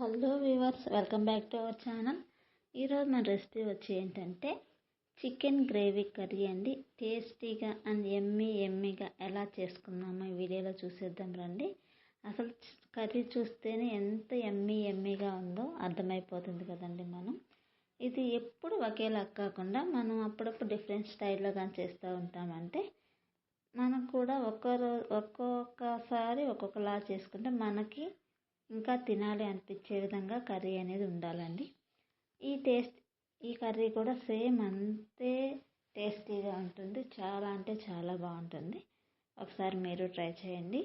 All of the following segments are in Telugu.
Hello viewers, welcome back to our channel. ఈరోజు మన రెసిపీ వచ్చి ఏంటంటే చికెన్ గ్రేవీ కర్రీ అండి. టేస్టీగా అండ్ ఎమ్మీగా ఎలా చేసుకున్నామో ఈ వీడియోలో చూసేద్దాం రండి. అసలు కర్రీ చూస్తేనే ఎంత ఎమ్మీగా ఉందో అర్థమైపోతుంది కదండి. మనం ఇది ఎప్పుడు ఒకేలా కాకుండా మనం అప్పుడప్పుడు డిఫరెంట్ స్టైల్లో కానీ చేస్తూ ఉంటామంటే మనకు కూడా ఒక్కొక్కసారి ఒక్కొక్కలా చేసుకుంటే మనకి ఇంకా తినాలి అనిపించే విధంగా కర్రీ అనేది ఉండాలండి. ఈ కర్రీ కూడా సేమ్ అంతే టేస్టీగా ఉంటుంది. చాలా అంటే చాలా బాగుంటుంది. ఒకసారి మీరు ట్రై చేయండి.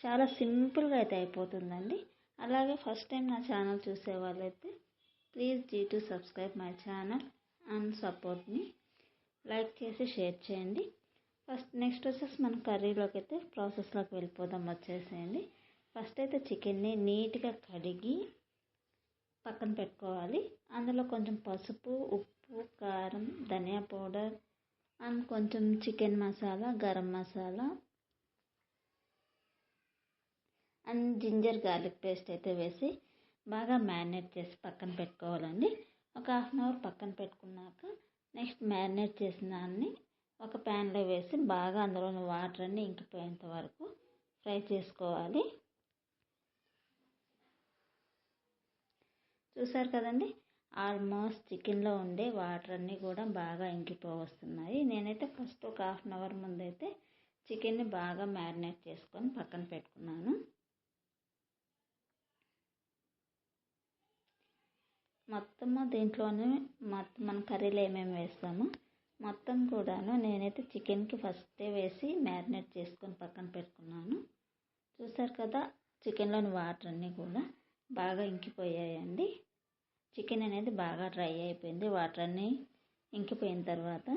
చాలా సింపుల్గా అయితే అయిపోతుందండి. అలాగే ఫస్ట్ టైం నా ఛానల్ చూసే వాళ్ళైతే please subscribe my channel and support me. Like చేసి షేర్ చేయండి. నెక్స్ట్ వచ్చేసి మనం కర్రీలోకి అయితే ప్రాసెస్లోకి వెళ్ళిపోదాం. వచ్చేసేయండి. ఫస్ట్ అయితే చికెన్ని నీట్గా కడిగి పక్కన పెట్టుకోవాలి. అందులో కొంచెం పసుపు, ఉప్పు, కారం, ధనియా పౌడర్ అండ్ కొంచెం chicken masala, garam masala and ginger garlic paste అయితే వేసి బాగా మ్యారినేట్ చేసి పక్కన పెట్టుకోవాలండి. ఒక 1/2 అవర్ పక్కన పెట్టుకున్నాక నెక్స్ట్ మ్యారినేట్ చేసిన దాన్ని ఒక ప్యాన్లో వేసి బాగా అందులోని వాటర్ అన్నీ ఇంకిపోయేంత వరకు ఫ్రై చేసుకోవాలి. చూసారు కదండి, ఆల్మోస్ట్ చికెన్లో ఉండే వాటర్ అన్నీ కూడా బాగా ఇంకిపోవస్తున్నాయి. నేనైతే ఫస్ట్ ఒక 1/2 అవర్ ముందైతే చికెన్ని బాగా మ్యారినేట్ చేసుకొని పక్కన పెట్టుకున్నాను. మొత్తము దీంట్లోనే మన కర్రీలో ఏమేమి వేస్తామో మొత్తం కూడాను నేనైతే చికెన్కి ఫస్టే వేసి మ్యారినేట్ చేసుకొని పక్కన పెట్టుకున్నాను. చూసారు కదా, చికెన్లోని వాటర్ అన్నీ కూడా బాగా ఇంకిపోయాయండి. చికెన్ అనేది బాగా డ్రై అయిపోయింది. వాటర్ అన్నీ ఇంకిపోయిన తర్వాత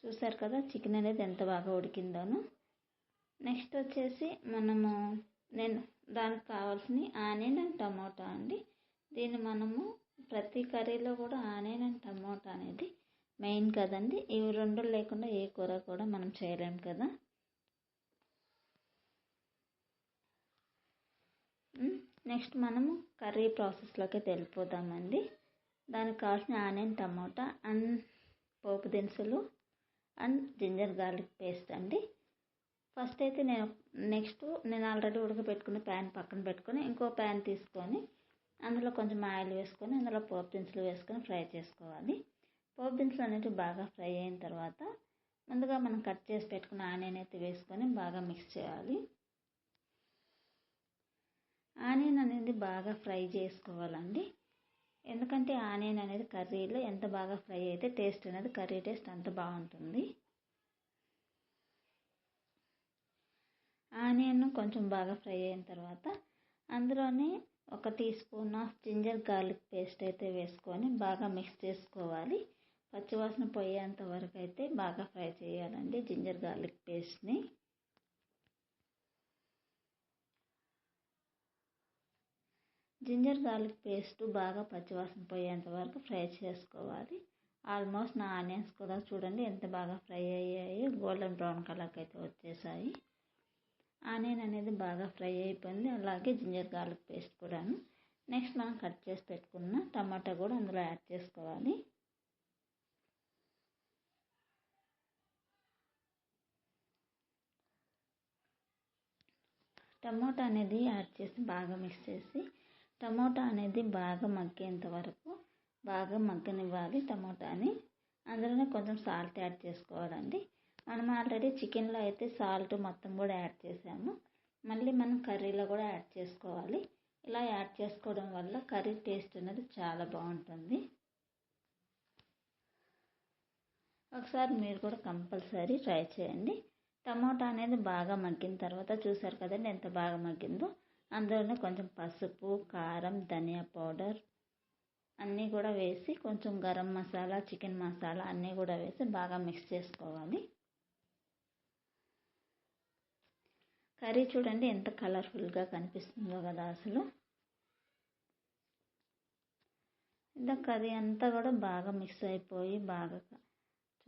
చూసారు కదా చికెన్ అనేది ఎంత బాగా ఉడికిందోను. నెక్స్ట్ వచ్చేసి నేను దానికి కావాల్సిన ఆనియన్ అండ్ టమోటా అండి. దీన్ని మనము ప్రతి కర్రీలో కూడా ఆనియన్ అండ్ టమోటా అనేది మెయిన్ కదండి. ఇవి రెండు లేకుండా ఏ కూర కూడా మనం చేయలేము కదా. నెక్స్ట్ మనము కర్రీ ప్రాసెస్లోకి వెళ్ళిపోదామండి. దానికి కావాల్సిన ఆనియన్, టమోటా అండ్ పోపు దినుసులు అండ్ జింజర్ గార్లిక్ పేస్ట్ అండి. ఫస్ట్ అయితే నేను ఆల్రెడీ ఉడకబెట్టుకున్న ప్యాన్ పక్కన పెట్టుకొని ఇంకో ప్యాన్ తీసుకొని అందులో కొంచెం ఆయిల్ వేసుకొని అందులో పోపు దినుసులు వేసుకొని ఫ్రై చేసుకోవాలి. పోపు దినుసులు అనేవి బాగా ఫ్రై అయిన తర్వాత ముందుగా మనం కట్ చేసి పెట్టుకున్న ఆనియన్ అయితే వేసుకొని బాగా మిక్స్ చేయాలి. ఆనియన్ అనేది బాగా ఫ్రై చేసుకోవాలండి. ఎందుకంటే ఆనియన్ అనేది కర్రీలో ఎంత బాగా ఫ్రై అయితే టేస్ట్ అనేది కర్రీ టేస్ట్ అంత బాగుంటుంది. ఆనియన్ కొంచెం బాగా ఫ్రై అయిన తర్వాత అందులోనే 1 teaspoon of ginger garlic paste అయితే వేసుకొని బాగా మిక్స్ చేసుకోవాలి. పచ్చివాసన పోయేంత వరకు అయితే బాగా ఫ్రై చేయాలండి జింజర్ గార్లిక్ పేస్ట్ని. జింజర్ గార్లిక్ పేస్ట్ బాగా పచ్చివాసన పోయేంత వరకు ఫ్రై చేసుకోవాలి. ఆల్మోస్ట్ నా ఆనియన్స్ కూడా చూడండి ఎంత బాగా ఫ్రై అయ్యాయి. గోల్డెన్ బ్రౌన్ కలర్కి అయితే వచ్చేసాయి. ఆనియన్ అనేది బాగా ఫ్రై అయిపోయింది. అలాగే జింజర్ గార్లిక్ పేస్ట్ కూడాను. నెక్స్ట్ మనం కట్ చేసి పెట్టుకున్న టమాటా కూడా అందులో యాడ్ చేసుకోవాలి. టమాటా అనేది యాడ్ చేసి బాగా మిక్స్ చేసి టమాటా అనేది బాగా మగ్గేంత వరకు బాగా మగ్గనివ్వాలి టమాటాని. అందులోనే కొంచెం సాల్ట్ యాడ్ చేసుకోవాలండి. మనం ఆల్రెడీ చికెన్లో అయితే సాల్ట్ మొత్తం కూడా యాడ్ చేసాము. మళ్ళీ మనం కర్రీలో కూడా యాడ్ చేసుకోవాలి. ఇలా యాడ్ చేసుకోవడం వల్ల కర్రీ టేస్ట్ అనేది చాలా బాగుంటుంది. ఒకసారి మీరు కూడా కంపల్సరీ ట్రై చేయండి. టమాటా అనేది బాగా మగ్గిన తర్వాత చూసారు కదండి ఎంత బాగా మగ్గిందో. అందులోనే కొంచెం పసుపు, కారం, ధనియా పౌడర్ అన్నీ కూడా వేసి కొంచెం గరం మసాలా, చికెన్ మసాలా అన్నీ కూడా వేసి బాగా మిక్స్ చేసుకోవాలి. కర్రీ చూడండి ఎంత కలర్ఫుల్గా కనిపిస్తుందో కదా. అసలు ఇంకా కర్రీ అంతా కూడా బాగా మిక్స్ అయిపోయి బాగా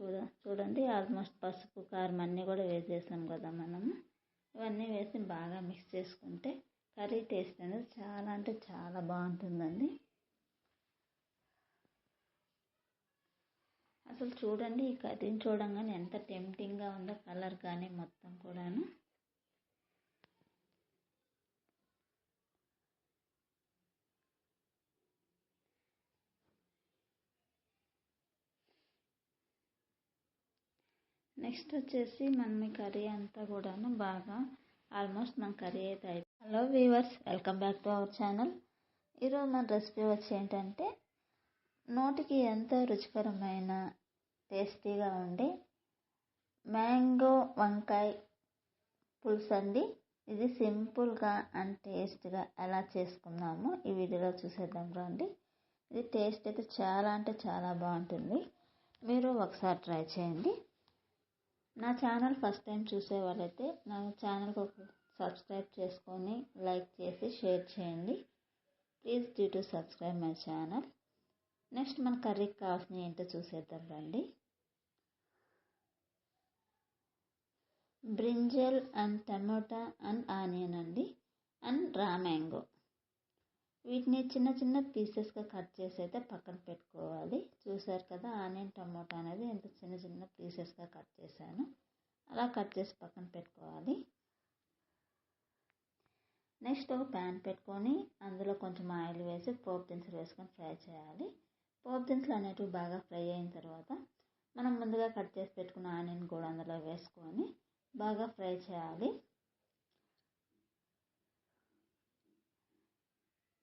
చూడండి ఆల్మోస్ట్ పసుపు కారం అన్నీ కూడా వేసేసాం కదా మనము. ఇవన్నీ వేసి బాగా మిక్స్ చేసుకుంటే కర్రీ టేస్ట్ అనేది చాలా అంటే చాలా బాగుంటుందండి. అసలు చూడండి ఈ కర్రీని చూడంగానే ఎంత టెంప్టింగ్గా ఉందో, కలర్ కానీ మొత్తం కూడాను. నెక్స్ట్ వచ్చేసి మనం ఈ కర్రీ అంతా కూడాను బాగా ఆల్మోస్ట్ మన కర్రీ అయితే అయిపోయింది. Hello viewers, welcome back to our channel. ఈరోజు మన రెసిపీ వచ్చి ఏంటంటే నోటికి ఎంతో రుచికరమైన టేస్టీగా ఉండే మ్యాంగో వంకాయ పులుసు అండి. ఇది సింపుల్గా అండ్ టేస్ట్గా ఎలా చేసుకున్నామో ఈ వీడియోలో చూసేద్దాం రండి. ఇది టేస్ట్ అయితే చాలా అంటే చాలా బాగుంటుంది. మీరు ఒకసారి ట్రై చేయండి. నా ఛానల్ ఫస్ట్ టైం చూసే వాళ్ళైతే నా ఛానల్కి సబ్స్క్రైబ్ చేసుకొని లైక్ చేసి షేర్ చేయండి. Please do to subscribe my channel. Next మన కర్రీకి కావాల్సిన ఏంటో చూసేద్దాం రండి. Brinjal and tomato and onion అండి, అండ్ రా మ్యాంగో. వీటిని చిన్న చిన్న పీసెస్గా కట్ చేసి అయితే పక్కన పెట్టుకోవాలి. చూసారు కదా, ఆనియన్ టమోటా అనేది ఎంత చిన్న చిన్న పీసెస్గా కట్ చేశాను. అలా కట్ చేసి పక్కన పెట్టుకోవాలి. నెక్స్ట్ ఒక ప్యాన్ పెట్టుకొని అందులో కొంచెం ఆయిల్ వేసి పోపు దినుసులు వేసుకొని ఫ్రై చేయాలి. పోపు దినుసులు అనేటివి బాగా ఫ్రై అయిన తర్వాత మనం ముందుగా కట్ చేసి పెట్టుకున్న ఆనియన్ కూడా అందులో వేసుకొని బాగా ఫ్రై చేయాలి.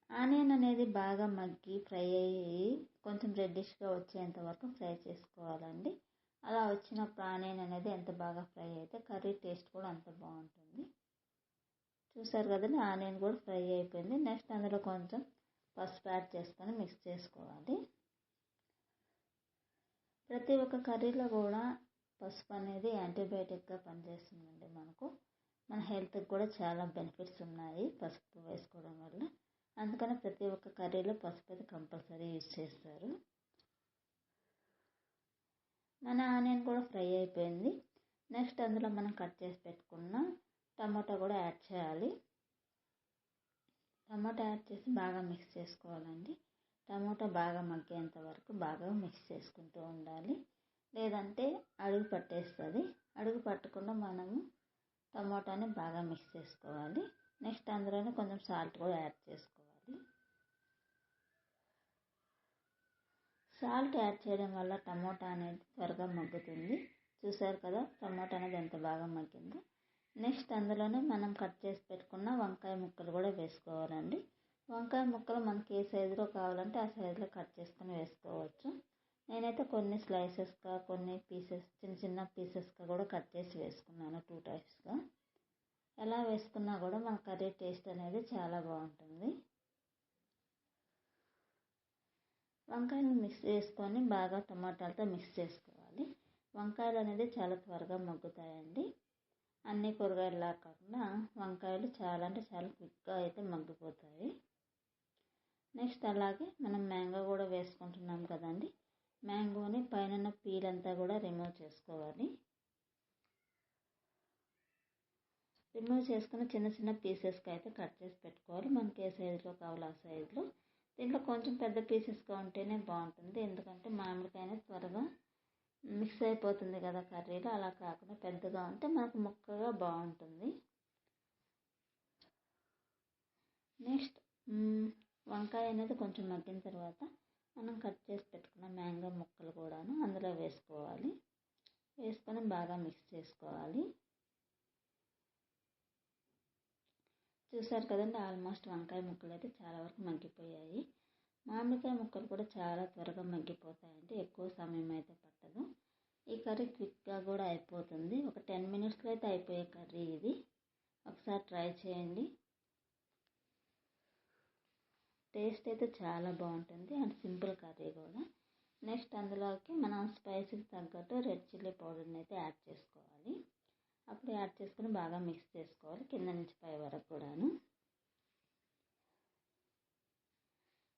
ఆనియన్ అనేది బాగా మగ్గి ఫ్రై అయ్యి కొంచెం రెడ్డిష్గా వచ్చేంత వరకు ఫ్రై చేసుకోవాలండి. అలా వచ్చినప్పుడు ఆనియన్ అనేది ఎంత బాగా ఫ్రై అయితే కర్రీ టేస్ట్ కూడా అంత బాగుంటుంది. చూసారు కదండి, ఆనియన్ కూడా ఫ్రై అయిపోయింది. నెక్స్ట్ అందులో కొంచెం పసుపు యాడ్ చేసుకొని మిక్స్ చేసుకోవాలి. ప్రతి ఒక్క కర్రీలో కూడా పసుపు అనేది యాంటీబయాటిక్గా పనిచేస్తుందండి. మన హెల్త్కి కూడా చాలా బెనిఫిట్స్ ఉన్నాయి పసుపు వేసుకోవడం వల్ల. అందుకని ప్రతి ఒక్క కర్రీలో పసుపు అయితే కంపల్సరీ యూజ్ చేస్తారు. మన ఆనియన్ కూడా ఫ్రై అయిపోయింది. నెక్స్ట్ అందులో మనం కట్ చేసి పెట్టుకున్న టమాటా కూడా యాడ్ చేయాలి. టమాటా యాడ్ చేసి బాగా మిక్స్ చేసుకోవాలండి. టమాటా బాగా మగ్గేంత వరకు బాగా మిక్స్ చేసుకుంటూ ఉండాలి, లేదంటే అడుగు పట్టేస్తుంది. అడుగు పట్టకుండా మనము టమాటాని బాగా మిక్స్ చేసుకోవాలి. నెక్స్ట్ అందులోనే కొంచెం సాల్ట్ కూడా యాడ్ చేసుకోవాలి. సాల్ట్ యాడ్ చేయడం వల్ల టమోటా అనేది త్వరగా మగ్గుతుంది. చూసారు కదా టమోటా అనేది ఎంత బాగా మగ్గిందో. నెక్స్ట్ అందులోనే మనం కట్ చేసి పెట్టుకున్న వంకాయ ముక్కలు కూడా వేసుకోవాలండి. వంకాయ ముక్కలు మనకి ఏ సైజులో కావాలంటే ఆ సైజులో కట్ చేసుకొని వేసుకోవచ్చు. నేనైతే కొన్ని స్లైసెస్గా, కొన్ని పీసెస్ చిన్న చిన్న పీసెస్గా కూడా కట్ చేసి వేసుకున్నాను, 2 టైప్స్గా. ఎలా వేసుకున్నా కూడా మన కర్రీ టేస్ట్ అనేది చాలా బాగుంటుంది. వంకాయలు మిక్స్ చేసుకొని బాగా టమాటాలతో మిక్స్ చేసుకోవాలి. వంకాయలు అనేది చాలా త్వరగా మగ్గుతాయండి. అన్ని కూరగాయలా కాకుండా వంకాయలు చాలా అంటే చాలా క్విక్గా అయితే మగ్గిపోతాయి. నెక్స్ట్ అలాగే మనం మ్యాంగో కూడా వేసుకుంటున్నాం కదండి. మ్యాంగోని పైన పీల్ అంతా కూడా రిమూవ్ చేసుకోవాలి. రిమూవ్ చేసుకుని చిన్న చిన్న పీసెస్గా అయితే కట్ చేసి పెట్టుకోవాలి. మనకి ఏ సైజులో కావాలో ఆ సైజులో. దీంట్లో కొంచెం పెద్ద పీసెస్గా ఉంటేనే బాగుంటుంది, ఎందుకంటే మామిడికాయ త్వరగా మిక్స్ అయిపోతుంది కదా కర్రీలో. అలా కాకుండా పెద్దగా ఉంటే మనకు ముక్కగా బాగుంటుంది. నెక్స్ట్ వంకాయ అనేది కొంచెం మగ్గిన తర్వాత మనం కట్ చేసి పెట్టుకున్న మ్యాంగో ముక్కలు కూడాను అందులో వేసుకోవాలి. వేసుకొని బాగా మిక్స్ చేసుకోవాలి. చూసారు కదండి, ఆల్మోస్ట్ వంకాయ ముక్కలు అయితే చాలా వరకు మగ్గిపోయాయి. మామిడికాయ ముక్కలు కూడా చాలా త్వరగా మగ్గిపోతాయండి, ఎక్కువ సమయం అయితే పట్టదు. ఈ కర్రీ క్విక్గా కూడా అయిపోతుంది. ఒక 10 మినిట్స్లో అయితే అయిపోయే కర్రీ ఇది. ఒకసారి ట్రై చేయండి. టేస్ట్ అయితే చాలా బాగుంటుంది అండ్ సింపుల్ కర్రీ కూడా. నెక్స్ట్ అందులోకి మనం స్పైసీకి తగ్గట్టు రెడ్ చిల్లీ పౌడర్ని అయితే యాడ్ చేసుకోవాలి. అప్పుడు యాడ్ చేసుకుని బాగా మిక్స్ చేసుకోవాలి కింద నుంచి పై వరకు కూడాను.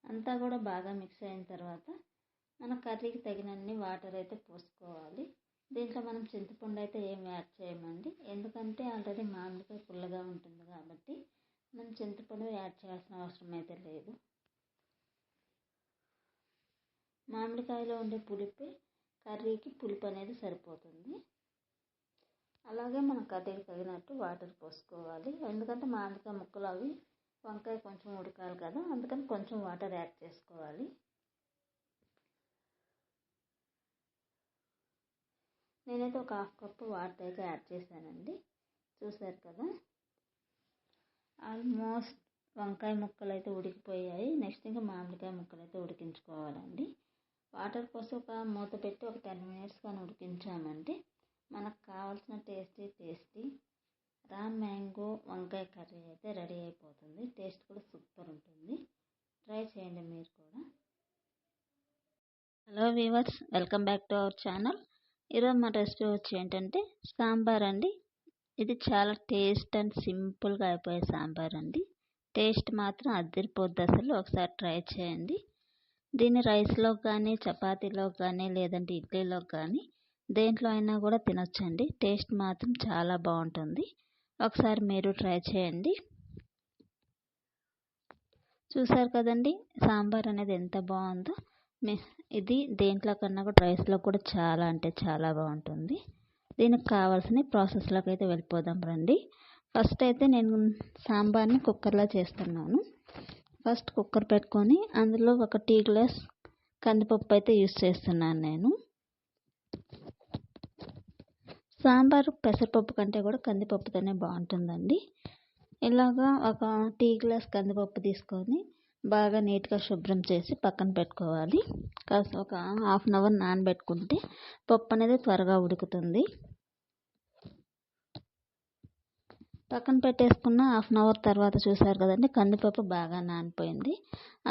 అంతా కూడా బాగా మిక్స్ అయిన తర్వాత మన కర్రీకి తగినన్ని వాటర్ అయితే పోసుకోవాలి. దీంట్లో మనం చింతపండు అయితే ఏం యాడ్ చేయమండి, ఎందుకంటే ఆల్రెడీ మామిడికాయ పుల్లగా ఉంటుంది కాబట్టి మనం చింతపండు యాడ్ చేయాల్సిన అవసరం అయితే లేదు. మామిడికాయలో ఉండే పులిపే కర్రీకి పులుపు అనేది సరిపోతుంది. అలాగే మన కర్రీకి తగినట్టు వాటర్ పోసుకోవాలి, ఎందుకంటే మామిడికాయ ముక్కలు అవి వంకాయ కొంచెం ఉడకాలి కదా, అందుకని కొంచెం వాటర్ యాడ్ చేసుకోవాలి. నేనైతే ఒక 1/2 కప్పు వాటర్ అయితే యాడ్ చేశానండి. చూసారు కదా, ఆల్మోస్ట్ వంకాయ ముక్కలు అయితే ఉడికిపోయాయి. నెక్స్ట్ ఇంకా మామిడికాయ ముక్కలు అయితే ఉడికించుకోవాలండి. వాటర్ పోసి ఒక మూత పెట్టి ఒక 10 మినిట్స్ కానీ ఉడికించామంటే మనకు కావాల్సిన టేస్టీ రా మ్యాంగో వంకాయ కర్రీ అయితే రెడీ అయిపోతుంది. టేస్ట్ కూడా సూపర్ ఉంటుంది. ట్రై చేయండి మీరు కూడా. Hello viewers, welcome back to our channel. ఈరోజు మా రెసిపీ వచ్చి ఏంటంటే సాంబార్ అండి. ఇది చాలా టేస్ట్ అండ్ సింపుల్గా అయిపోయే సాంబార్ అండి. టేస్ట్ మాత్రం అదిరిపోద్ది అసలు. ఒకసారి ట్రై చేయండి. దీన్ని రైస్లో కానీ చపాతీలో కానీ లేదంటే ఇడ్లీలో కానీ దేంట్లో అయినా కూడా తినొచ్చండి. టేస్ట్ మాత్రం చాలా బాగుంటుంది. ఒకసారి మీరు ట్రై చేయండి. చూసారు కదండి సాంబార్ అనేది ఎంత బాగుందో. ఇది దేంట్లో కన్నా కూడా రైస్లో కూడా చాలా అంటే చాలా బాగుంటుంది. దీనికి కావాల్సిన ప్రాసెస్లోకి అయితే వెళ్ళిపోదాం రండి. ఫస్ట్ అయితే నేను సాంబార్ని కుక్కర్లో చేస్తున్నాను. ఫస్ట్ కుక్కర్ పెట్టుకొని అందులో ఒక టీ గ్లాస్ కందిపప్పు అయితే యూస్ చేస్తున్నాను నేను. సాంబారు పెసరపప్పు కంటే కూడా కందిపప్పుతోనే బాగుంటుందండి. ఇలాగా ఒక టీ గ్లాస్ కందిపప్పు తీసుకొని బాగా నీట్గా శుభ్రం చేసి పక్కన పెట్టుకోవాలి. కాస్త ఒక 1/2 అవర్ నానబెట్టుకుంటే పప్పు అనేది త్వరగా ఉడుకుతుంది. పక్కన పెట్టేసుకున్న 1/2 అవర్ తర్వాత చూసారు కదండి కందిపప్పు బాగా నానిపోయింది.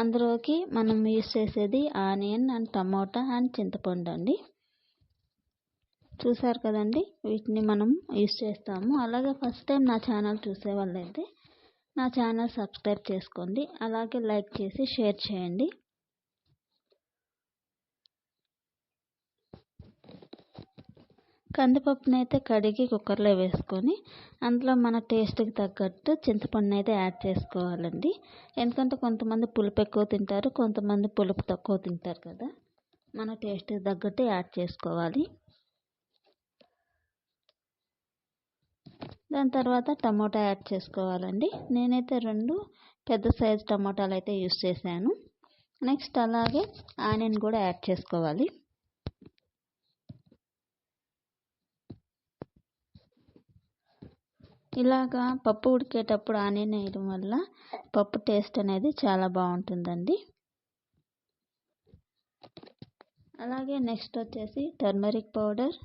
అందులోకి మనం యూస్ చేసేది ఆనియన్ అండ్ టమోటా అండ్ చింతపండు అండి. చూసారు కదండి, వీటిని మనం యూస్ చేస్తాము. అలాగే ఫస్ట్ టైం నా ఛానల్ చూసే వాళ్ళైతే నా ఛానల్ సబ్స్క్రైబ్ చేసుకోండి. అలాగే లైక్ చేసి షేర్ చేయండి. కందిపప్పుని అయితే కడిగి కుక్కర్లో వేసుకొని అందులో మన టేస్ట్కి తగ్గట్టు చింతపండుని అయితే యాడ్ చేసుకోవాలండి. ఎందుకంటే కొంతమంది పులుపు ఎక్కువ తింటారు, కొంతమంది పులుపు తక్కువ తింటారు కదా. మన టేస్ట్కి తగ్గట్టు యాడ్ చేసుకోవాలి. దాని తర్వాత టమోటా యాడ్ చేసుకోవాలండి. నేనైతే 2 పెద్ద సైజు టమోటాలు అయితే యూస్ చేశాను. నెక్స్ట్ అలాగే ఆనియన్ కూడా యాడ్ చేసుకోవాలి. ఇలాగా పప్పు ఉడికేటప్పుడు ఆనియన్ వేయడం వల్ల పప్పు టేస్ట్ అనేది చాలా బాగుంటుందండి. అలాగే నెక్స్ట్ వచ్చేసి turmeric powder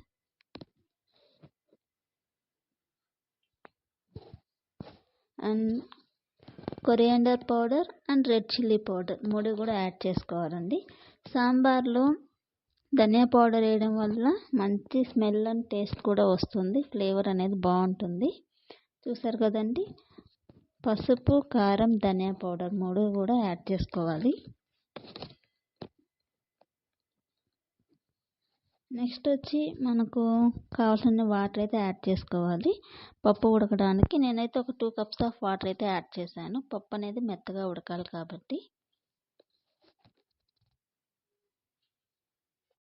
and coriander powder and red chilli powder 3 కూడా యాడ్ చేసుకోవాలండి. సాంబార్లో ధనియా పౌడర్ వేయడం వల్ల మంచి స్మెల్ అండ్ టేస్ట్ కూడా వస్తుంది. ఫ్లేవర్ అనేది బాగుంటుంది. చూసారు కదండి, పసుపు, కారం, ధనియా పౌడర్ 3 కూడా యాడ్ చేసుకోవాలి. నెక్స్ట్ వచ్చి మనకు కావాల్సిన వాటర్ అయితే యాడ్ చేసుకోవాలి. పప్పు ఉడకడానికి నేనైతే ఒక 2 కప్స్ ఆఫ్ వాటర్ అయితే యాడ్ చేశాను. పప్పు అనేది మెత్తగా ఉడకాలి కాబట్టి.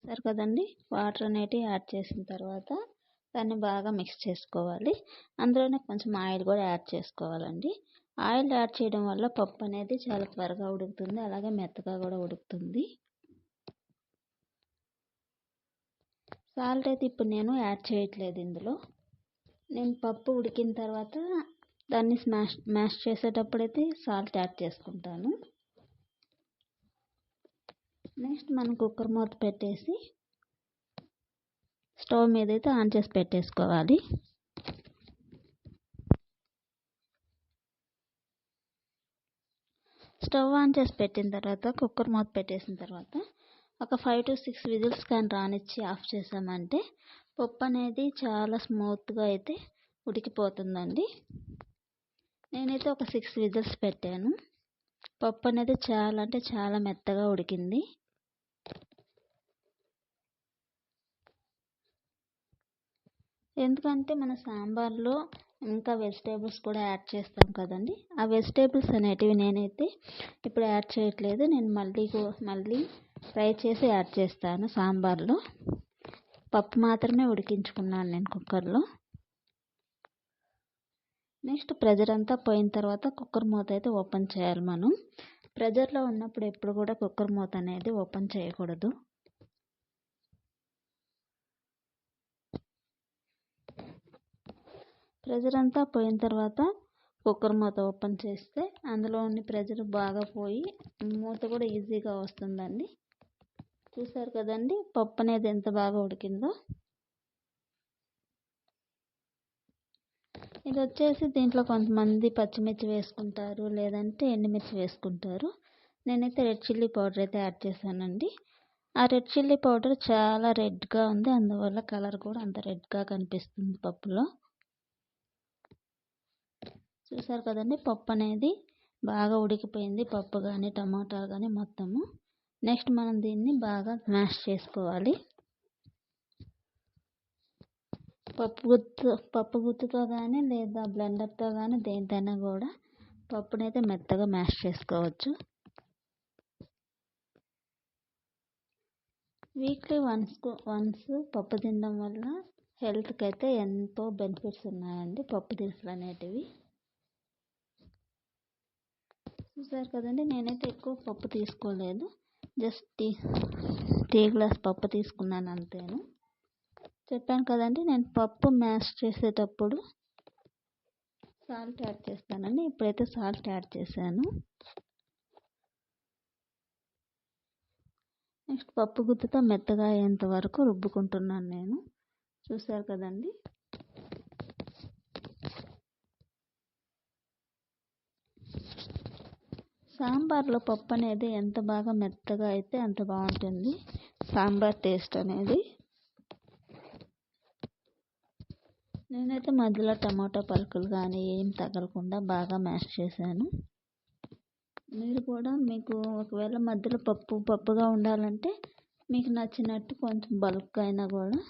సరే కదండి, వాటర్ అనేటివి యాడ్ చేసిన తర్వాత దాన్ని బాగా మిక్స్ చేసుకోవాలి. అందులోనే కొంచెం ఆయిల్ కూడా యాడ్ చేసుకోవాలండి. ఆయిల్ యాడ్ చేయడం వల్ల పప్పు అనేది చాలా త్వరగా ఉడుకుతుంది, అలాగే మెత్తగా కూడా ఉడుకుతుంది. సాల్ట్ అయితే ఇప్పుడు నేను యాడ్ చేయట్లేదు ఇందులో. నేను పప్పు ఉడికిన తర్వాత దాన్ని మ్యాష్ చేసేటప్పుడైతే సాల్ట్ యాడ్ చేసుకుంటాను. నెక్స్ట్ మనం కుక్కర్ మూత పెట్టేసి స్టవ్ మీద అయితే ఆన్ చేసి పెట్టేసుకోవాలి. స్టవ్ ఆన్ చేసి పెట్టిన తర్వాత కుక్కర్ మూత పెట్టేసిన తర్వాత ఒక 5 to 6 విజిల్స్ కానీ రానిచ్చి ఆఫ్ చేసామంటే పప్పు అనేది చాలా స్మూత్గా అయితే ఉడికిపోతుందండి. నేనైతే ఒక 6 విజిల్స్ పెట్టాను. పప్పు అనేది చాలా అంటే చాలా మెత్తగా ఉడికింది. ఎందుకంటే మన సాంబార్లో ఇంకా వెజిటేబుల్స్ కూడా యాడ్ చేస్తాం కదండి. ఆ వెజిటేబుల్స్ అనేటివి నేనైతే ఇప్పుడు యాడ్ చేయట్లేదు. నేను మళ్ళీ ఫ్రై చేసి యాడ్ చేస్తాను సాంబార్లో. పప్పు మాత్రమే ఉడికించుకున్నాను నేను కుక్కర్లో. నెక్స్ట్ ప్రెజర్ అంతా పోయిన తర్వాత కుక్కర్ మూత అయితే ఓపెన్ చేయాలి మనం. ప్రెజర్లో ఉన్నప్పుడు ఎప్పుడు కూడా కుక్కర్ మూత అనేది ఓపెన్ చేయకూడదు. ప్రెజర్ అంతా పోయిన తర్వాత కుక్కర్ మూత ఓపెన్ చేస్తే అందులో ఉన్న ప్రెజర్ బాగా పోయి మూత కూడా ఈజీగా వస్తుందండి. చూసారు కదండి పప్పు అనేది ఎంత బాగా ఉడికిందో. ఇది వచ్చేసి దీంట్లో కొంతమంది పచ్చిమిర్చి వేసుకుంటారు, లేదంటే ఎండుమిర్చి వేసుకుంటారు. నేనైతే రెడ్ చిల్లీ పౌడర్ అయితే యాడ్ చేశానండి. ఆ రెడ్ చిల్లీ పౌడర్ చాలా రెడ్గా ఉంది, అందువల్ల కలర్ కూడా అంత రెడ్గా కనిపిస్తుంది పప్పులో. చూసారు కదండి పప్పు అనేది బాగా ఉడికిపోయింది, పప్పు కానీ టమాటాలు కానీ మొత్తము. నెక్స్ట్ మనం దీన్ని బాగా మ్యాష్ చేసుకోవాలి. పప్పు గుత్తుతో కానీ లేదా బ్లెండర్తో కానీ దేనితోనైనా కూడా పప్పునైతే మెత్తగా మ్యాష్ చేసుకోవచ్చు. వీక్లీ వన్స్ పప్పు తినడం వల్ల హెల్త్కి అయితే ఎంతో బెనిఫిట్స్ ఉన్నాయండి పప్పు దినుసులు అనేటివి. చూసారు కదండి నేనైతే ఎక్కువ పప్పు తీసుకోలేదు, జస్ట్ టీ గ్లాస్ పప్పు తీసుకున్నాను అంతేను. చెప్పాను కదండి నేను పప్పు మ్యాష్ చేసేటప్పుడు సాల్ట్ యాడ్ చేస్తానండి. ఇప్పుడైతే సాల్ట్ యాడ్ చేశాను. నెక్స్ట్ పప్పు గుత్తుతో మెత్తగా అయ్యేంత వరకు రుబ్బుకుంటున్నాను నేను. చూసారు కదండి సాంబార్లో పప్పు అనేది ఎంత బాగా మెత్తగా అయితే అంత బాగుంటుంది సాంబార్ టేస్ట్ అనేది. నేనైతే మధ్యలో టమాటో పలుకులు కానీ ఏం తగలకుండా బాగా మ్యాష్ చేశాను. మీరు కూడా మీకు ఒకవేళ మధ్యలో పప్పుగా ఉండాలంటే మీకు నచ్చినట్టు కొంచెం బల్క్ అయినా కూడా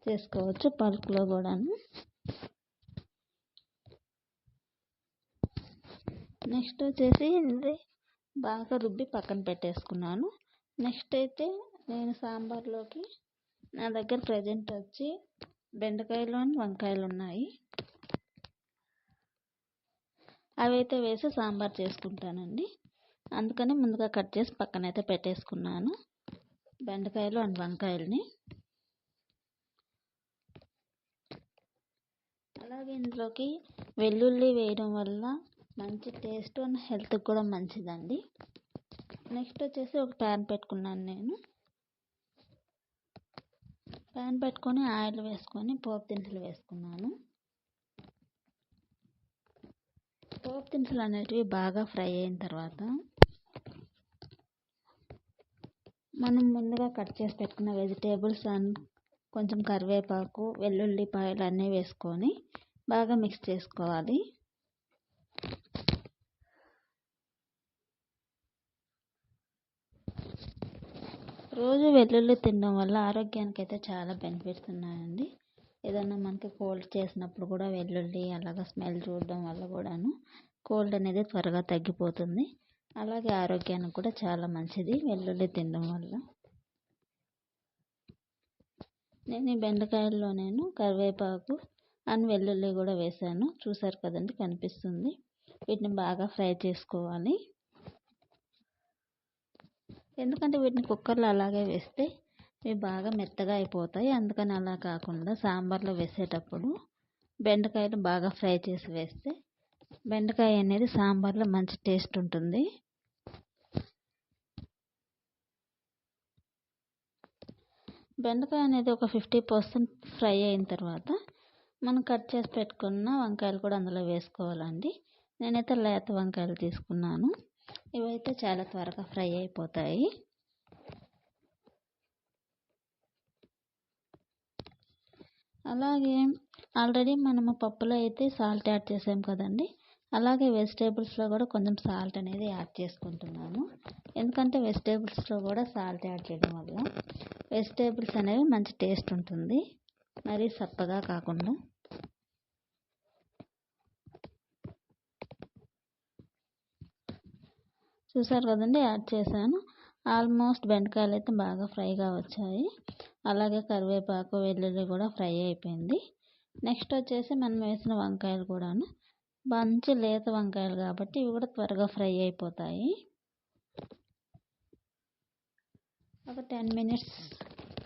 చేసుకోవచ్చు, పలుకులో కూడాను. నెక్స్ట్ వచ్చేసి బాగా రుబ్బి పక్కన పెట్టేసుకున్నాను. నెక్స్ట్ అయితే నేను సాంబార్లోకి నా దగ్గర ప్రజెంట్ వచ్చి బెండకాయలు అండ్ వంకాయలు ఉన్నాయి. అవి అయితే వేసి సాంబార్ చేసుకుంటానండి. అందుకని ముందుగా కట్ చేసి పక్కనైతే పెట్టేసుకున్నాను బెండకాయలు అండ్ వంకాయలని. అలాగే ఇందులోకి వెల్లుల్లి వేయడం వల్ల మంచి టేస్ట్ అండ్ హెల్త్కి కూడా మంచిదండి. నెక్స్ట్ వచ్చేసి ఒక ప్యాన్ పెట్టుకున్నాను నేను. ప్యాన్ పెట్టుకొని ఆయిల్ వేసుకొని పోపు దినుసులు వేసుకున్నాను. పోపు దినుసులు అనేటివి బాగా ఫ్రై అయిన తర్వాత మనం ముందుగా కట్ చేసి పెట్టుకున్న వెజిటేబుల్స్ అండ్ కొంచెం కరివేపాకు, వెల్లుల్లిపాయలు అన్నీ వేసుకొని బాగా మిక్స్ చేసుకోవాలి. రోజు వెల్లుల్లి తినడం వల్ల ఆరోగ్యానికి అయితే చాలా బెనిఫిట్స్ ఉన్నాయండి. ఏదన్నా మనకి కోల్డ్ చేసినప్పుడు కూడా వెల్లుల్లి అలాగా స్మెల్ చూడడం వల్ల కూడాను కోల్డ్ అనేది త్వరగా తగ్గిపోతుంది. అలాగే ఆరోగ్యానికి కూడా చాలా మంచిది వెల్లుల్లి తినడం వల్ల. నేను ఈ బెండకాయల్లో కరివేపాకు అండ్ వెల్లుల్లి కూడా వేసాను. చూసారు కదండి కనిపిస్తుంది. వీటిని బాగా ఫ్రై చేసుకోవాలి. ఎందుకంటే వీటిని కుక్కర్లో అలాగే వేస్తే ఇవి బాగా మెత్తగా అయిపోతాయి. అందుకని అలా కాకుండా సాంబార్లో వేసేటప్పుడు బెండకాయలు బాగా ఫ్రై చేసి వేస్తే బెండకాయ అనేది సాంబార్లో మంచి టేస్ట్ ఉంటుంది. బెండకాయ అనేది ఒక 50% ఫ్రై అయిన తర్వాత మనం కట్ చేసి పెట్టుకున్న వంకాయలు కూడా అందులో వేసుకోవాలండి. నేనైతే లేత వంకాయలు తీసుకున్నాను. ఇవైతే చాలా త్వరగా ఫ్రై అయిపోతాయి. అలాగే ఆల్రెడీ మనము పప్పులో అయితే సాల్ట్ యాడ్ చేసాం కదండి, అలాగే వెజిటేబుల్స్లో కూడా కొంచెం సాల్ట్ అనేది యాడ్ చేసుకుంటున్నాను. ఎందుకంటే వెజిటేబుల్స్లో కూడా సాల్ట్ యాడ్ చేయడం వల్ల వెజిటేబుల్స్ అనేవి మంచి టేస్ట్ ఉంటుంది. మరీ సప్పగా కాకుండా. చూసారు కదండి, యాడ్ చేశాను. ఆల్మోస్ట్ బెండకాయలు అయితే బాగా ఫ్రైగా వచ్చాయి. అలాగే కరివేపాకు, వెల్లుల్లి కూడా ఫ్రై అయిపోయింది. నెక్స్ట్ వచ్చేసి మనం వేసిన వంకాయలు కూడాను మంచి లేత వంకాయలు కాబట్టి ఇవి కూడా త్వరగా ఫ్రై అయిపోతాయి. ఒక 10 మినిట్స్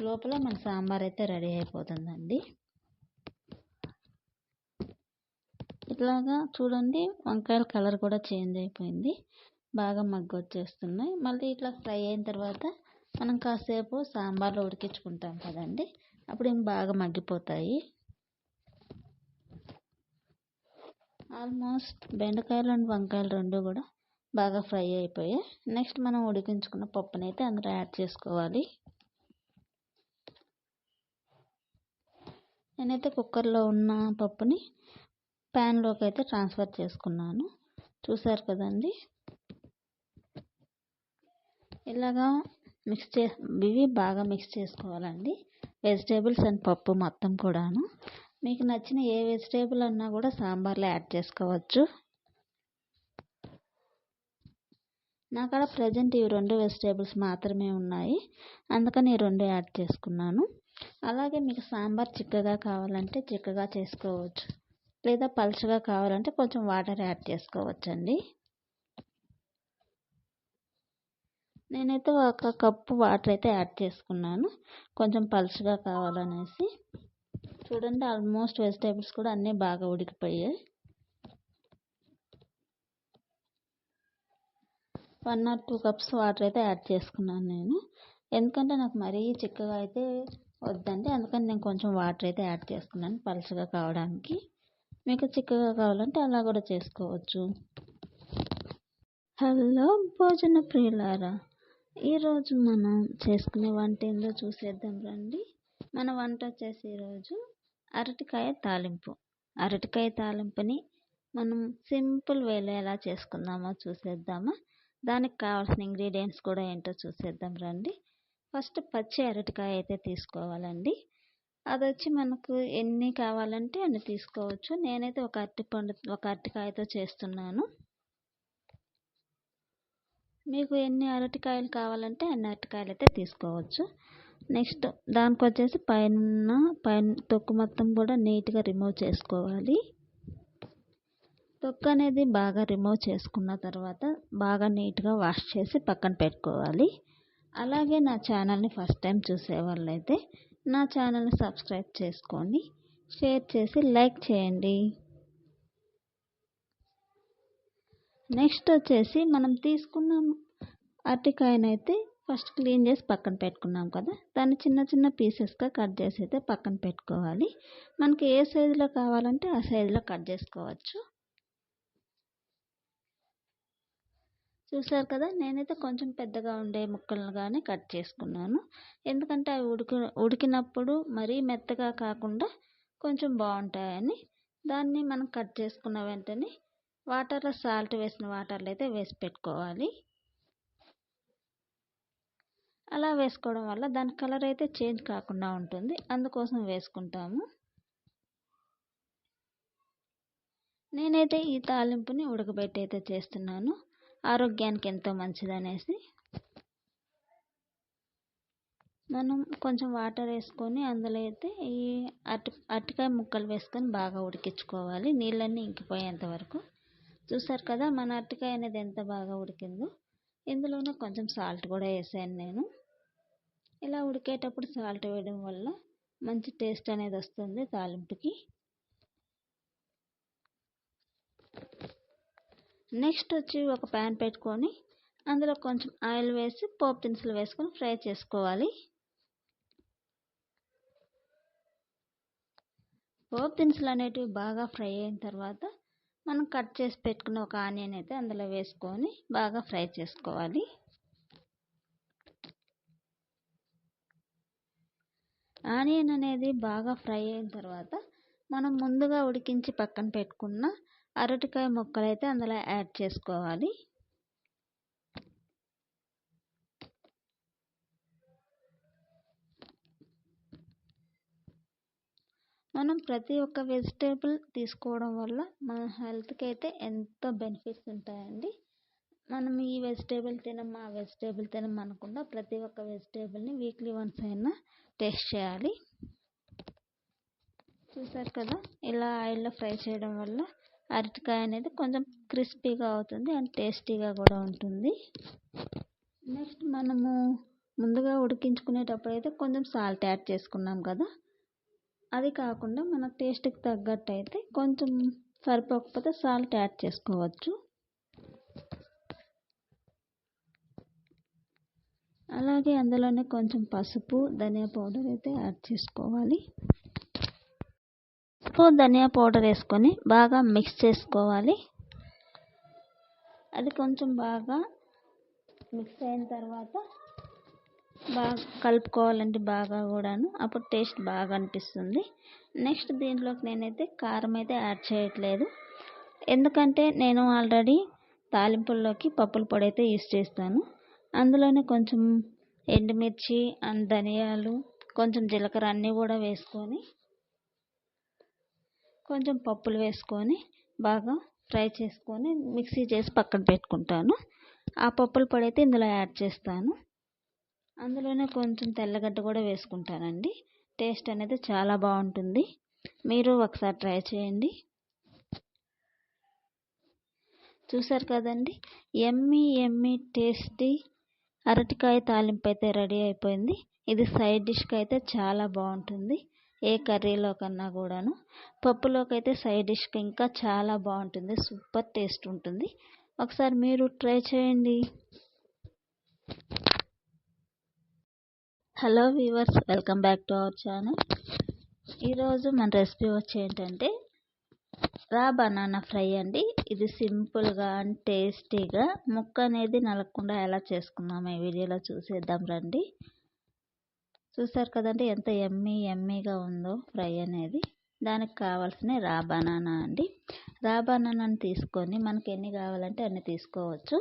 లోపల మన సాంబార్ అయితే రెడీ అయిపోతుందండి. ఇట్లాగా చూడండి, వంకాయల కలర్ కూడా చేంజ్ అయిపోయింది, బాగా మగ్గు వచ్చేస్తున్నాయి. మళ్ళీ ఇట్లా ఫ్రై అయిన తర్వాత మనం కాసేపు సాంబార్లో ఉడికించుకుంటాం కదండి, అప్పుడు ఏం బాగా మగ్గిపోతాయి. ఆల్మోస్ట్ బెండకాయలు అండ్ వంకాయలు రెండు కూడా బాగా ఫ్రై అయిపోయాయి. నెక్స్ట్ మనం ఉడికించుకున్న పప్పుని అయితే అందులో యాడ్ చేసుకోవాలి. నేనైతే కుక్కర్లో ఉన్న పప్పుని ప్యాన్లోకి అయితే ట్రాన్స్ఫర్ చేసుకున్నాను. చూసారు కదండి, ఇలాగా ఇవి బాగా మిక్స్ చేసుకోవాలండి, వెజిటేబుల్స్ అండ్ పప్పు మొత్తం కూడాను. మీకు నచ్చిన ఏ వెజిటేబుల్ అన్నా కూడా సాంబార్లో యాడ్ చేసుకోవచ్చు. నాకాడ ప్రజెంట్ ఇవి 2 వెజిటేబుల్స్ మాత్రమే ఉన్నాయి, అందుకని ఈ 2 యాడ్ చేసుకున్నాను. అలాగే మీకు సాంబార్ చిక్కగా కావాలంటే చిక్కగా చేసుకోవచ్చు, లేదా పలుచగా కావాలంటే కొంచెం వాటర్ యాడ్ చేసుకోవచ్చండి. నేనైతే 1 కప్పు వాటర్ అయితే యాడ్ చేసుకున్నాను, కొంచెం పలుచగా కావాలనేసి. చూడండి, ఆల్మోస్ట్ వెజిటేబుల్స్ కూడా అన్నీ బాగా ఉడికిపోయాయి. 1 or 2 కప్స్ వాటర్ అయితే యాడ్ చేసుకున్నాను నేను, ఎందుకంటే నాకు మరీ చిక్కగా అయితే వద్దండి, అందుకని నేను కొంచెం వాటర్ అయితే యాడ్ చేసుకున్నాను పలుచగా కావడానికి. మీకు చిక్కగా కావాలంటే అలా కూడా చేసుకోవచ్చు. హలో భోజన ప్రియులారా, ఈరోజు మనం చేసుకునే వంట ఏందో చూసేద్దాం రండి. మన వంట వచ్చేసి ఈరోజు అరటికాయ తాలింపు. అరటికాయ తాలింపుని మనం సింపుల్ వేలో ఎలా చేసుకుందామో చూసేద్దామా. దానికి కావాల్సిన ఇంగ్రీడియంట్స్ కూడా ఏంటో చూసేద్దాం రండి. ఫస్ట్ పచ్చి అరటికాయ అయితే తీసుకోవాలండి. అది వచ్చి మనకు ఎన్ని కావాలంటే అన్ని తీసుకోవచ్చు. నేనైతే ఒక అరటికాయతో చేస్తున్నాను. మీకు ఎన్ని అరటికాయలు కావాలంటే అన్ని అరటికాయలు అయితే తీసుకోవచ్చు. నెక్స్ట్ దానికి వచ్చేసి పైన తొక్కు మొత్తం కూడా నీట్గా రిమూవ్ చేసుకోవాలి. తొక్కు అనేది బాగా రిమూవ్ చేసుకున్న తర్వాత బాగా నీట్గా వాష్ చేసి పక్కన పెట్టుకోవాలి. అలాగే నా ఛానల్ని ఫస్ట్ టైం చూసే వాళ్ళైతే నా ఛానల్ని సబ్స్క్రైబ్ చేసుకోండి, షేర్ చేసి లైక్ చేయండి. నెక్స్ట్ వచ్చేసి మనం తీసుకున్న అరటికాయనైతే ఫస్ట్ క్లీన్ చేసి పక్కన పెట్టుకున్నాం కదా, దాన్ని చిన్న చిన్న పీసెస్గా కట్ చేసి అయితే పక్కన పెట్టుకోవాలి. మనకి ఏ సైజులో కావాలంటే ఆ సైజులో కట్ చేసుకోవచ్చు. చూసారు కదా, నేనైతే కొంచెం పెద్దగా ఉండే ముక్కలుగానే కట్ చేసుకున్నాను, ఎందుకంటే అవి ఉడికినప్పుడు మరీ మెత్తగా కాకుండా కొంచెం బాగుంటాయని. దాన్ని మనం కట్ చేసుకున్న వెంటనే వాటర్లో సాల్ట్ వేసిన వాటర్లో అయితే వేసి పెట్టుకోవాలి. అలా వేసుకోవడం వల్ల దాని కలర్ అయితే చేంజ్ కాకుండా ఉంటుంది, అందుకోసం వేసుకుంటాము. నేనైతే ఈ తాలింపుని ఉడకబెట్టి అయితే చేస్తున్నాను, ఆరోగ్యానికి ఎంతో మంచిదనేసి. మనం కొంచెం వాటర్ వేసుకొని అందులో అయితే ఈ అరటికాయ ముక్కలు వేసుకొని బాగా ఉడికించుకోవాలి, నీళ్ళన్నీ ఇంకిపోయేంత వరకు. చూసారు కదా, మన అరటికాయ అనేది ఎంత బాగా ఉడికిందో. ఇందులోనే కొంచెం సాల్ట్ కూడా వేసాను నేను. ఇలా ఉడికేటప్పుడు సాల్ట్ వేయడం వల్ల మంచి టేస్ట్ అనేది వస్తుంది తాలింపుకి. నెక్స్ట్ వచ్చి ఒక ప్యాన్ పెట్టుకొని అందులో కొంచెం ఆయిల్ వేసి పోపు దినుసులు వేసుకొని ఫ్రై చేసుకోవాలి. పోపు దినుసులు అనేటివి బాగా ఫ్రై అయిన తర్వాత మనం కట్ చేసి పెట్టుకున్న ఒక ఆనియన్ అయితే అందులో వేసుకొని బాగా ఫ్రై చేసుకోవాలి. ఆనియన్ అనేది బాగా ఫ్రై అయిన తర్వాత మనం ముందుగా ఉడికించి పక్కన పెట్టుకున్న అరటికాయ ముక్కలు అయితే అందులో యాడ్ చేసుకోవాలి. మనం ప్రతి ఒక్క వెజిటేబుల్ తీసుకోవడం వల్ల మన హెల్త్కి అయితే ఎంతో బెనిఫిట్స్ ఉంటాయండి. మనం ఈ వెజిటేబుల్ తినం ఆ వెజిటేబుల్ తినం అనకుండా ప్రతి ఒక్క వెజిటేబుల్ని వీక్లీ వన్స్ అయినా టేస్ట్ చేయాలి. చూసారు కదా, ఇలా ఆయిల్లో ఫ్రై చేయడం వల్ల అరటికాయ అనేది కొంచెం క్రిస్పీగా అవుతుంది అండ్ టేస్టీగా కూడా ఉంటుంది. నెక్స్ట్ మనము ముందుగా ఉడికించుకునేటప్పుడు అయితే కొంచెం సాల్ట్ యాడ్ చేసుకున్నాం కదా, అది కాకుండా మన టేస్ట్కి తగ్గట్టు అయితే కొంచెం సరిపోకపోతే సాల్ట్ యాడ్ చేసుకోవచ్చు. అలాగే అందులోనే కొంచెం పసుపు, ధనియా పౌడర్ అయితే యాడ్ చేసుకోవాలి. పసుపు, ధనియా పౌడర్ వేసుకొని బాగా మిక్స్ చేసుకోవాలి. అది కొంచెం బాగా మిక్స్ అయిన తర్వాత బాగా కలుపుకోవాలండి, బాగా కూడాను. అప్పుడు టేస్ట్ బాగా అనిపిస్తుంది. నెక్స్ట్ దీంట్లోకి నేనైతే కారం అయితే యాడ్ చేయట్లేదు, ఎందుకంటే నేను ఆల్రెడీ తాలింపుల్లోకి పప్పుల పొడి అయితే యూస్ చేస్తాను. అందులోనే కొంచెం ఎండుమిర్చి అండ్ ధనియాలు, కొంచెం జీలకర్ర అన్నీ కూడా వేసుకొని కొంచెం పప్పులు వేసుకొని బాగా ఫ్రై చేసుకొని మిక్సీ చేసి పక్కన పెట్టుకుంటాను. ఆ పప్పుల పొడి అయితే ఇందులో యాడ్ చేస్తాను. అందులోనే కొంచెం తెల్లగడ్డ కూడా వేసుకుంటానండి. టేస్ట్ అనేది చాలా బాగుంటుంది. మీరు ఒకసారి ట్రై చేయండి. చూసారు కదండి, ఎమ్మీ టేస్టీ అరటికాయ తాలింపు అయితే రెడీ అయిపోయింది. ఇది సైడ్ డిష్కి అయితే చాలా బాగుంటుంది, ఏ కర్రీలో కన్నా కూడాను. పప్పులోకి అయితే సైడ్ డిష్కి ఇంకా చాలా బాగుంటుంది, సూపర్ టేస్ట్ ఉంటుంది. ఒకసారి మీరు ట్రై చేయండి. Hello viewers, welcome back to our channel. ఈరోజు మన రెసిపీ వచ్చి ఏంటంటే రా బనానా ఫ్రై అండి. ఇది సింపుల్గా అండ్ టేస్టీగా ముక్క అనేది నలగకుండా ఎలా చేసుకున్నాము ఈ వీడియోలో చూసేద్దాం రండి. చూసారు కదండి ఎంత ఎమ్మీగా ఉందో ఫ్రై అనేది. దానికి కావాల్సిన రా బనానా అండి. రా బనానాని తీసుకొని మనకి ఎన్ని కావాలంటే అన్ని తీసుకోవచ్చు.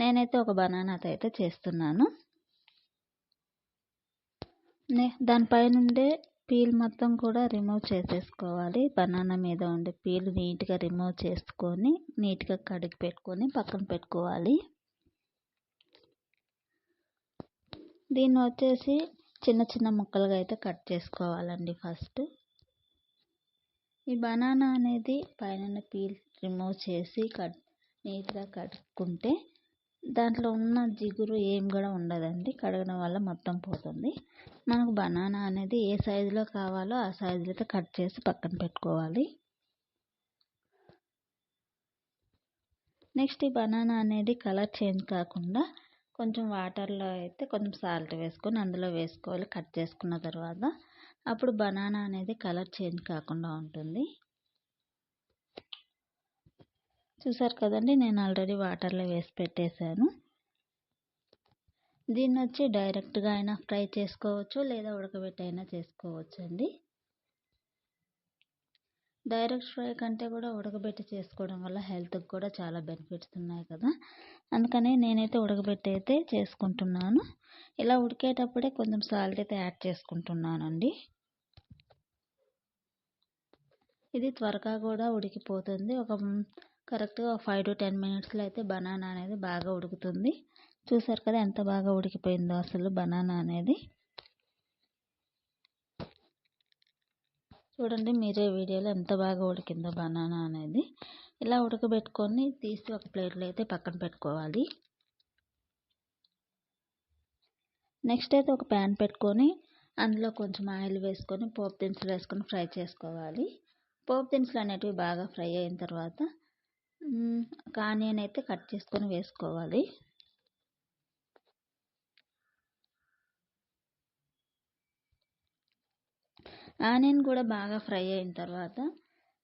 నేనైతే ఒక బనానాతో అయితే చేస్తున్నాను. దానిపైన ఉండే పీల్ మొత్తం కూడా రిమూవ్ చేసేసుకోవాలి. బనానా మీద ఉండే పీల్ నీట్గా రిమూవ్ చేసుకొని నీట్గా కడిగి పెట్టుకొని పక్కన పెట్టుకోవాలి. దీన్ని వచ్చేసి చిన్న ముక్కలుగా అయితే కట్ చేసుకోవాలండి. ఫస్ట్ ఈ బనానా అనేది పైన పీల్ రిమూవ్ చేసి నీట్గా కడుక్కుంటే దాంట్లో ఉన్న జిగురు ఏం కూడా ఉండదండి. కడగడం వల్ల మొత్తం పోతుంది. మనకు బనానా అనేది ఏ సైజులో కావాలో ఆ సైజులో అయితే కట్ చేసి పక్కన పెట్టుకోవాలి. నెక్స్ట్ ఈ బనానా అనేది కలర్ చేంజ్ కాకుండా కొంచెం వాటర్లో అయితే కొంచెం సాల్ట్ వేసుకొని అందులో వేసుకోవాలి కట్ చేసుకున్న తర్వాత. అప్పుడు బనానా అనేది కలర్ చేంజ్ కాకుండా ఉంటుంది. చూసారు కదండి, నేను ఆల్రెడీ వాటర్లో వేసి పెట్టేశాను. దీన్ని వచ్చి డైరెక్ట్గా అయినా ఫ్రై చేసుకోవచ్చు, లేదా ఉడకబెట్టి అయినా చేసుకోవచ్చు అండి. డైరెక్ట్ ఫ్రై కంటే కూడా ఉడకబెట్టి చేసుకోవడం వల్ల హెల్త్కి కూడా చాలా బెనిఫిట్స్ ఉన్నాయి కదా, అందుకని నేనైతే ఉడకబెట్టి అయితే చేసుకుంటున్నాను. ఇలా ఉడికేటప్పుడే కొంచెం సాల్ట్ అయితే యాడ్ చేసుకుంటున్నానండి. ఇది త్వరగా కూడా ఉడికిపోతుంది. కరెక్ట్గా 5 to 10 మినిట్స్లో అయితే బనానా అనేది బాగా ఉడుకుతుంది. చూసారు కదా ఎంత బాగా ఉడికిపోయిందో అసలు బనానా అనేది. చూడండి మీరే వీడియోలో ఎంత బాగా ఉడికిందో బనానా అనేది. ఇలా ఉడకబెట్టుకొని తీసి ఒక ప్లేట్లో అయితే పక్కన పెట్టుకోవాలి. నెక్స్ట్ అయితే ఒక ప్యాన్ పెట్టుకొని అందులో కొంచెం ఆయిల్ వేసుకొని పోపు దినుసులు వేసుకొని ఫ్రై చేసుకోవాలి. పోపు దినుసులు అనేటివి బాగా ఫ్రై అయిన తర్వాత ఆనియన్ అయితే కట్ చేసుకొని వేసుకోవాలి. ఆనియన్ కూడా బాగా ఫ్రై అయిన తర్వాత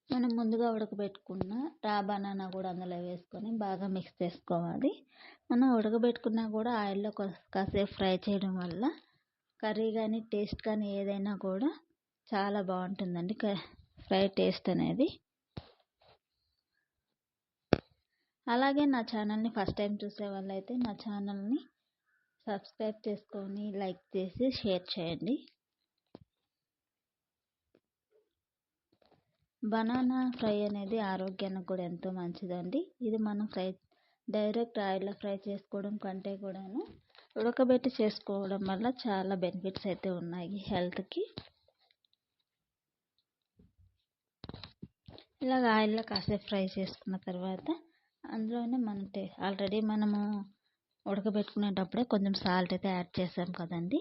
మనం ముందుగా ఉడకబెట్టుకున్న రా బనానా కూడా అందులో వేసుకొని బాగా మిక్స్ చేసుకోవాలి. మనం ఉడకబెట్టుకున్నా కూడా ఆయిల్లో కాసేపు ఫ్రై చేయడం వల్ల కర్రీ కానీ టేస్ట్ కానీ ఏదైనా కూడా చాలా బాగుంటుందండి, ఫ్రై టేస్ట్ అనేది. అలాగే నా ఛానల్ని ఫస్ట్ టైం చూసే వాళ్ళైతే నా ఛానల్ని సబ్స్క్రైబ్ చేసుకొని లైక్ చేసి షేర్ చేయండి. బనానా ఫ్రై అనేది ఆరోగ్యానికి కూడా ఎంతో మంచిదండి. ఇది మనం డైరెక్ట్ ఆయిల్లో ఫ్రై చేసుకోవడం కంటే కూడాను ఉడకబెట్టి చేసుకోవడం వల్ల చాలా బెనిఫిట్స్ అయితే ఉన్నాయి హెల్త్కి. ఇలాగ ఆయిల్లో కాసేపు ఫ్రై చేసుకున్న తర్వాత అందులోనే ఆల్రెడీ మనము ఉడకబెట్టుకునేటప్పుడే కొంచెం సాల్ట్ అయితే యాడ్ చేసాం కదండి.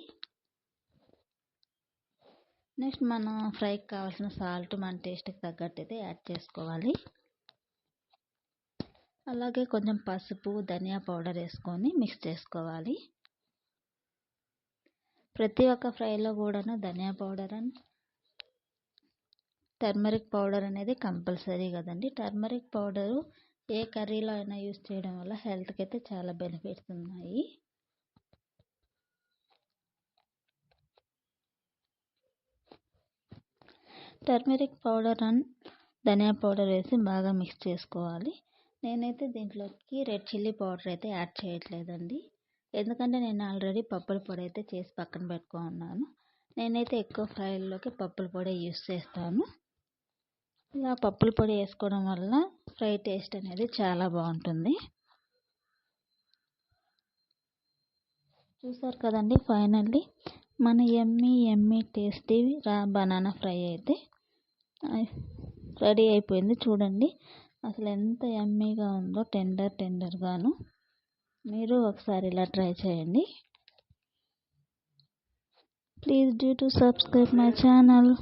నెక్స్ట్ మనం ఫ్రైకి కావాల్సిన సాల్ట్ మన టేస్ట్కి తగ్గట్టు అయితే యాడ్ చేసుకోవాలి. అలాగే కొంచెం పసుపు, ధనియా పౌడర్ వేసుకొని మిక్స్ చేసుకోవాలి. ప్రతి ఒక్క ఫ్రైలో కూడాను ధనియా పౌడర్ అండ్ టర్మరిక్ పౌడర్ అనేది కంపల్సరీ కదండి. టర్మరిక్ పౌడరు ఏ కర్రీలో అయినా యూస్ చేయడం వల్ల హెల్త్కి అయితే చాలా బెనిఫిట్స్ ఉన్నాయి. టర్మరిక్ పౌడర్ అండ్ ధనియా పౌడర్ వేసి బాగా మిక్స్ చేసుకోవాలి. నేనైతే దీంట్లోకి రెడ్ చిల్లీ పౌడర్ అయితే యాడ్ చేయట్లేదండి. ఎందుకంటే నేను ఆల్రెడీ పప్పుల పొడి అయితే చేసి పక్కన పెట్టుకున్నాను. నేనైతే ఎక్కువ ఫ్రైల్లోకి పప్పుల పొడి యూస్ చేస్తాను. ఇలా పప్పుల పొడి వేసుకోవడం వల్ల ఫ్రై టేస్ట్ అనేది చాలా బాగుంటుంది. చూసారు కదండి, ఫైనల్లీ మన ఎమ్మీ టేస్టీ బనానా ఫ్రై అయితే రెడీ అయిపోయింది. చూడండి అసలు ఎంత యమ్మీగా ఉందో, టెండర్గాను. మీరు ఒకసారి ఇలా ట్రై చేయండి. Please do to subscribe my channel.